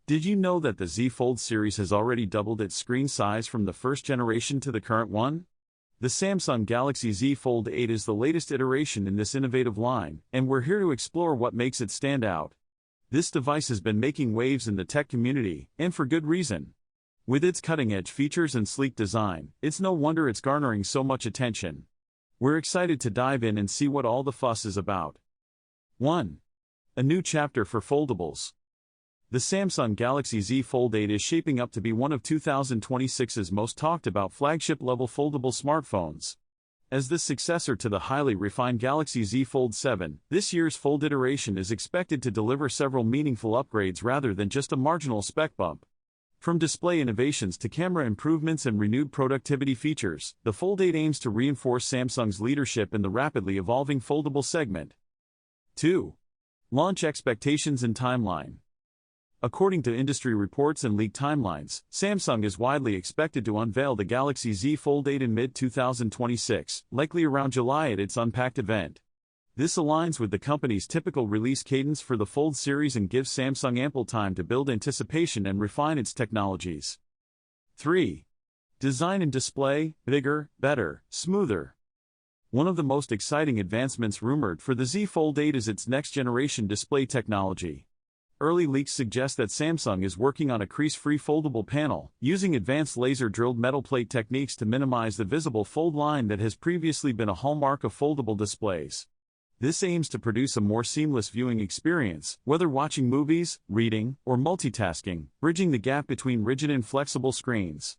Did you know that the Z Fold series has already doubled its screen size from the first generation to the current one? The Samsung Galaxy Z Fold 8 is the latest iteration in this innovative line, and we're here to explore what makes it stand out. This device has been making waves in the tech community, and for good reason. With its cutting-edge features and sleek design, it's no wonder it's garnering so much attention. We're excited to dive in and see what all the fuss is about. 1. A new chapter for foldables. The Samsung Galaxy Z Fold 8 is shaping up to be one of 2026's most talked-about flagship-level foldable smartphones. As the successor to the highly refined Galaxy Z Fold 7, this year's Fold iteration is expected to deliver several meaningful upgrades rather than just a marginal spec bump. From display innovations to camera improvements and renewed productivity features, the Fold 8 aims to reinforce Samsung's leadership in the rapidly evolving foldable segment. 2. Launch expectations and timeline. According to industry reports and leaked timelines, Samsung is widely expected to unveil the Galaxy Z Fold 8 in mid-2026, likely around July at its Unpacked event. This aligns with the company's typical release cadence for the Fold series and gives Samsung ample time to build anticipation and refine its technologies. 3. Design and display, bigger, better, smoother. One of the most exciting advancements rumored for the Z Fold 8 is its next-generation display technology. Early leaks suggest that Samsung is working on a crease-free foldable panel, using advanced laser-drilled metal plate techniques to minimize the visible fold line that has previously been a hallmark of foldable displays. This aims to produce a more seamless viewing experience, whether watching movies, reading, or multitasking, bridging the gap between rigid and flexible screens.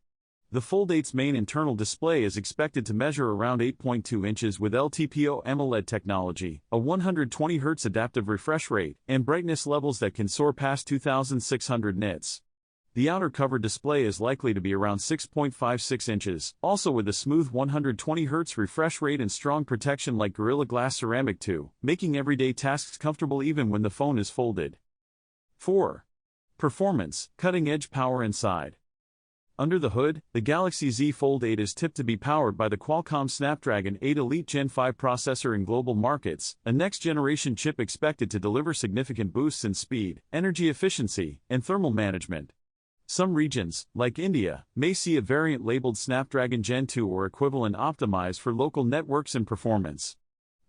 The Fold 8's main internal display is expected to measure around 8.2 inches with LTPO AMOLED technology, a 120Hz adaptive refresh rate, and brightness levels that can soar past 2600 nits. The outer cover display is likely to be around 6.56 inches, also with a smooth 120Hz refresh rate and strong protection like Gorilla Glass Ceramic 2, making everyday tasks comfortable even when the phone is folded. 4. Performance, cutting-edge power inside. Under the hood, the Galaxy Z Fold 8 is tipped to be powered by the Qualcomm Snapdragon 8 Elite Gen 5 processor in global markets, a next-generation chip expected to deliver significant boosts in speed, energy efficiency, and thermal management. Some regions, like India, may see a variant labeled Snapdragon Gen 2 or equivalent optimized for local networks and performance.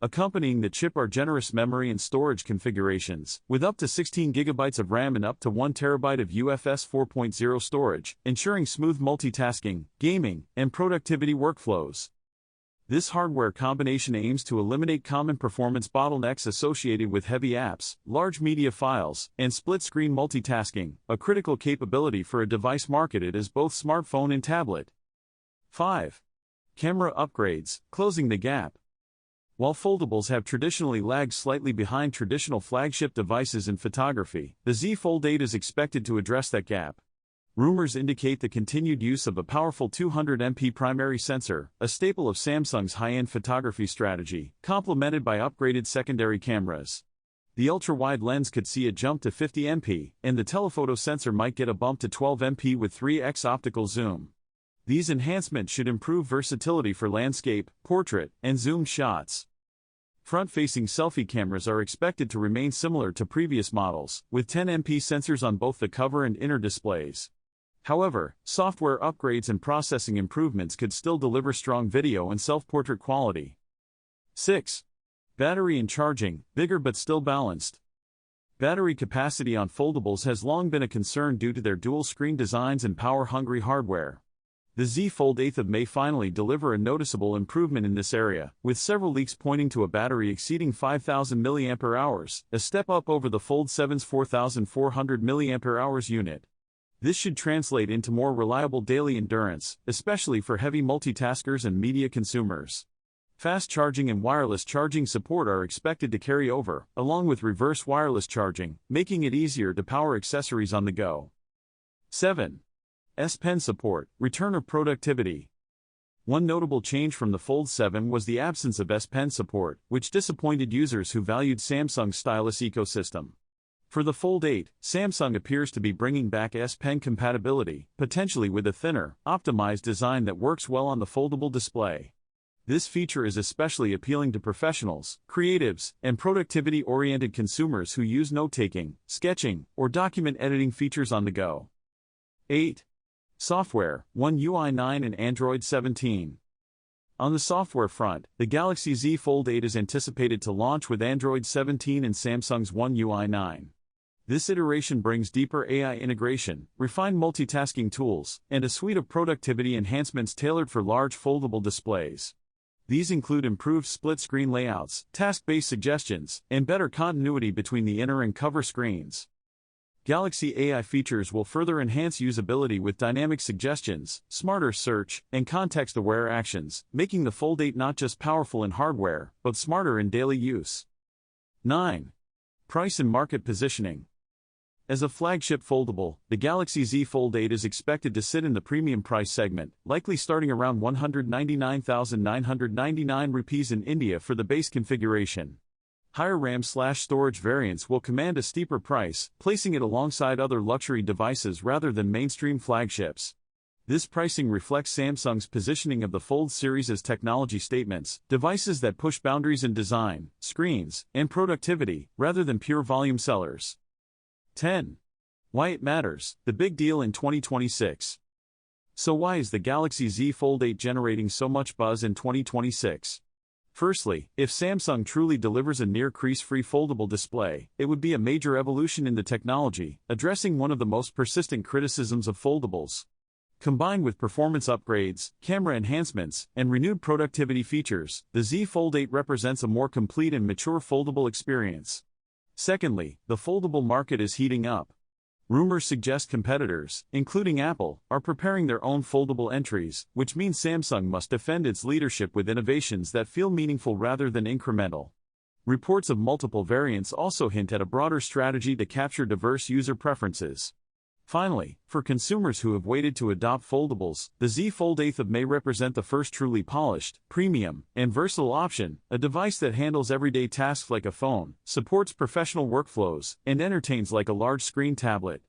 Accompanying the chip are generous memory and storage configurations, with up to 16 GB of RAM and up to 1 TB of UFS 4.0 storage, ensuring smooth multitasking, gaming, and productivity workflows. This hardware combination aims to eliminate common performance bottlenecks associated with heavy apps, large media files, and split-screen multitasking, a critical capability for a device marketed as both smartphone and tablet. 5. Camera upgrades, closing the gap. While foldables have traditionally lagged slightly behind traditional flagship devices in photography, the Z Fold 8 is expected to address that gap. Rumors indicate the continued use of a powerful 200MP primary sensor, a staple of Samsung's high-end photography strategy, complemented by upgraded secondary cameras. The ultra-wide lens could see a jump to 50MP, and the telephoto sensor might get a bump to 12MP with 3x optical zoom. These enhancements should improve versatility for landscape, portrait, and zoomed shots. Front-facing selfie cameras are expected to remain similar to previous models, with 10MP sensors on both the cover and inner displays. However, software upgrades and processing improvements could still deliver strong video and self-portrait quality. 6. Battery and charging, bigger but still balanced. Battery capacity on foldables has long been a concern due to their dual-screen designs and power-hungry hardware. The Z Fold 8 may finally deliver a noticeable improvement in this area, with several leaks pointing to a battery exceeding 5,000 mAh, a step up over the Fold 7's 4,400 mAh unit. This should translate into more reliable daily endurance, especially for heavy multitaskers and media consumers. Fast charging and wireless charging support are expected to carry over, along with reverse wireless charging, making it easier to power accessories on the go. 7. S Pen support, return of productivity. One notable change from the Fold 7 was the absence of S Pen support, which disappointed users who valued Samsung's stylus ecosystem. For the Fold 8, Samsung appears to be bringing back S Pen compatibility, potentially with a thinner, optimized design that works well on the foldable display. This feature is especially appealing to professionals, creatives, and productivity-oriented consumers who use note-taking, sketching, or document editing features on the go. 8. Software, One UI 9 and Android 17. On the software front, the Galaxy Z Fold 8 is anticipated to launch with Android 17 and Samsung's One UI 9. This iteration brings deeper AI integration, refined multitasking tools, and a suite of productivity enhancements tailored for large foldable displays. These include improved split-screen layouts, task-based suggestions, and better continuity between the inner and cover screens. Galaxy AI features will further enhance usability with dynamic suggestions, smarter search, and context-aware actions, making the Fold 8 not just powerful in hardware, but smarter in daily use. 9. Price and market positioning. As a flagship foldable, the Galaxy Z Fold 8 is expected to sit in the premium price segment, likely starting around 199,999 rupees in India for the base configuration. Higher RAM/storage variants will command a steeper price, placing it alongside other luxury devices rather than mainstream flagships. This pricing reflects Samsung's positioning of the Fold series as technology statements, devices that push boundaries in design, screens, and productivity, rather than pure volume sellers. 10. Why it matters, the big deal in 2026. So why is the Galaxy Z Fold 8 generating so much buzz in 2026? Firstly, if Samsung truly delivers a near-crease-free foldable display, it would be a major evolution in the technology, addressing one of the most persistent criticisms of foldables. Combined with performance upgrades, camera enhancements, and renewed productivity features, the Z Fold 8 represents a more complete and mature foldable experience. Secondly, the foldable market is heating up. Rumors suggest competitors, including Apple, are preparing their own foldable entries, which means Samsung must defend its leadership with innovations that feel meaningful rather than incremental. Reports of multiple variants also hint at a broader strategy to capture diverse user preferences. Finally, for consumers who have waited to adopt foldables, the Z Fold 8 may represent the first truly polished, premium, and versatile option, a device that handles everyday tasks like a phone, supports professional workflows, and entertains like a large-screen tablet.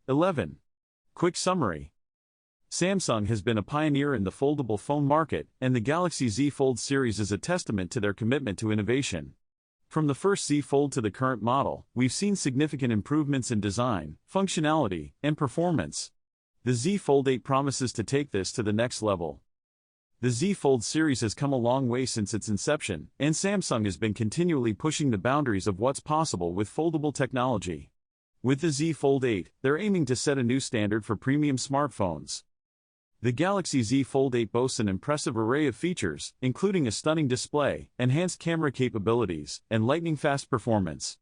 11. Quick summary. Samsung has been a pioneer in the foldable phone market, and the Galaxy Z Fold series is a testament to their commitment to innovation. From the first Z Fold to the current model, we've seen significant improvements in design, functionality, and performance. The Z Fold 8 promises to take this to the next level. The Z Fold series has come a long way since its inception, and Samsung has been continually pushing the boundaries of what's possible with foldable technology. With the Z Fold 8, they're aiming to set a new standard for premium smartphones. The Galaxy Z Fold 8 boasts an impressive array of features, including a stunning display, enhanced camera capabilities, and lightning-fast performance.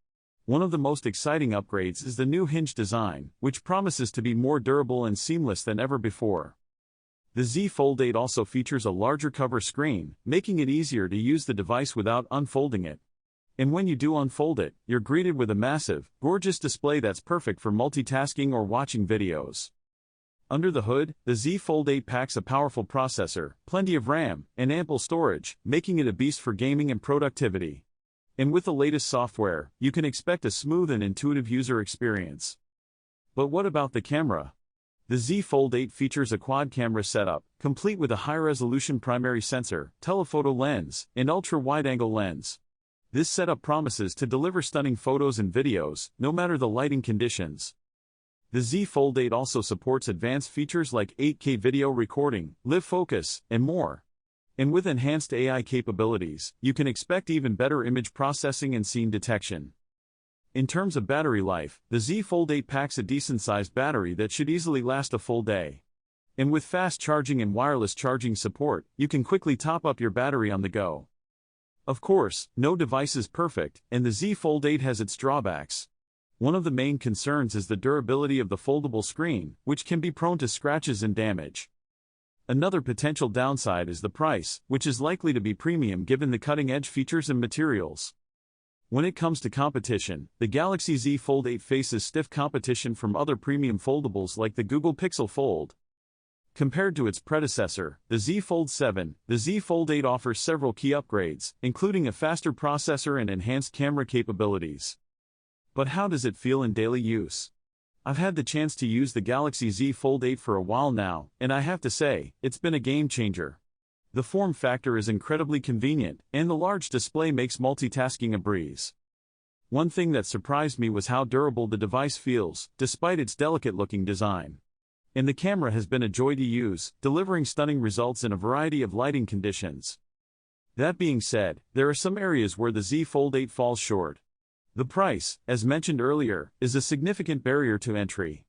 One of the most exciting upgrades is the new hinge design, which promises to be more durable and seamless than ever before. The Z Fold 8 also features a larger cover screen, making it easier to use the device without unfolding it. And when you do unfold it, you're greeted with a massive, gorgeous display that's perfect for multitasking or watching videos. Under the hood, the Z Fold 8 packs a powerful processor, plenty of RAM, and ample storage, making it a beast for gaming and productivity. And with the latest software, you can expect a smooth and intuitive user experience. But what about the camera? The Z Fold 8 features a quad-camera setup, complete with a high-resolution primary sensor, telephoto lens, and ultra-wide-angle lens. This setup promises to deliver stunning photos and videos, no matter the lighting conditions. The Z Fold 8 also supports advanced features like 8K video recording, live focus, and more. And with enhanced AI capabilities, you can expect even better image processing and scene detection. In terms of battery life, the Z Fold 8 packs a decent-sized battery that should easily last a full day. And with fast charging and wireless charging support, you can quickly top up your battery on the go. Of course, no device is perfect, and the Z Fold 8 has its drawbacks. One of the main concerns is the durability of the foldable screen, which can be prone to scratches and damage. Another potential downside is the price, which is likely to be premium given the cutting-edge features and materials. When it comes to competition, the Galaxy Z Fold 8 faces stiff competition from other premium foldables like the Google Pixel Fold. Compared to its predecessor, the Z Fold 7, the Z Fold 8 offers several key upgrades, including a faster processor and enhanced camera capabilities. But how does it feel in daily use? I've had the chance to use the Galaxy Z Fold 8 for a while now, and I have to say, it's been a game changer. The form factor is incredibly convenient, and the large display makes multitasking a breeze. One thing that surprised me was how durable the device feels, despite its delicate-looking design. And the camera has been a joy to use, delivering stunning results in a variety of lighting conditions. That being said, there are some areas where the Z Fold 8 falls short. The price, as mentioned earlier, is a significant barrier to entry.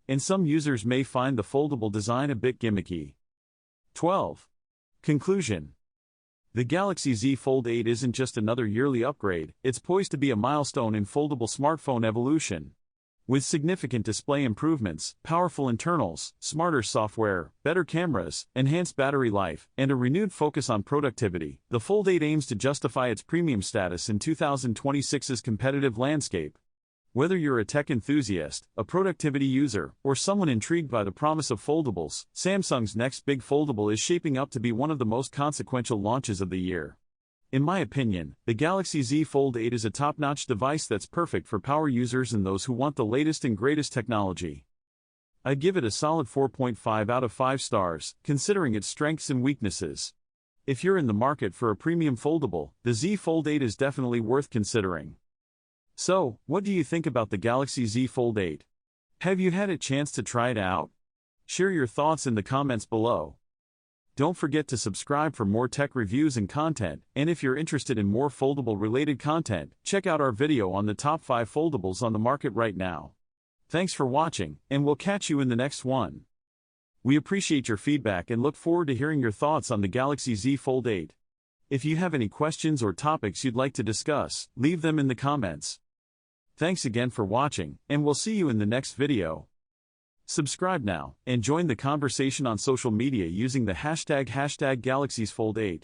And some users may find the foldable design a bit gimmicky. 12. Conclusion. The Galaxy Z Fold 8 isn't just another yearly upgrade, it's poised to be a milestone in foldable smartphone evolution. With significant display improvements, powerful internals, smarter software, better cameras, enhanced battery life, and a renewed focus on productivity, the Fold 8 aims to justify its premium status in 2026's competitive landscape. Whether you're a tech enthusiast, a productivity user, or someone intrigued by the promise of foldables, Samsung's next big foldable is shaping up to be one of the most consequential launches of the year. In my opinion, the Galaxy Z Fold 8 is a top-notch device that's perfect for power users and those who want the latest and greatest technology. I'd give it a solid 4.5 out of 5 stars, considering its strengths and weaknesses. If you're in the market for a premium foldable, the Z Fold 8 is definitely worth considering. So, what do you think about the Galaxy Z Fold 8? Have you had a chance to try it out? Share your thoughts in the comments below. Don't forget to subscribe for more tech reviews and content, and if you're interested in more foldable-related content, check out our video on the top 5 foldables on the market right now. Thanks for watching, and we'll catch you in the next one. We appreciate your feedback and look forward to hearing your thoughts on the Galaxy Z Fold 8. If you have any questions or topics you'd like to discuss, leave them in the comments. Thanks again for watching, and we'll see you in the next video. Subscribe now, and join the conversation on social media using the hashtag GalaxiesFold8.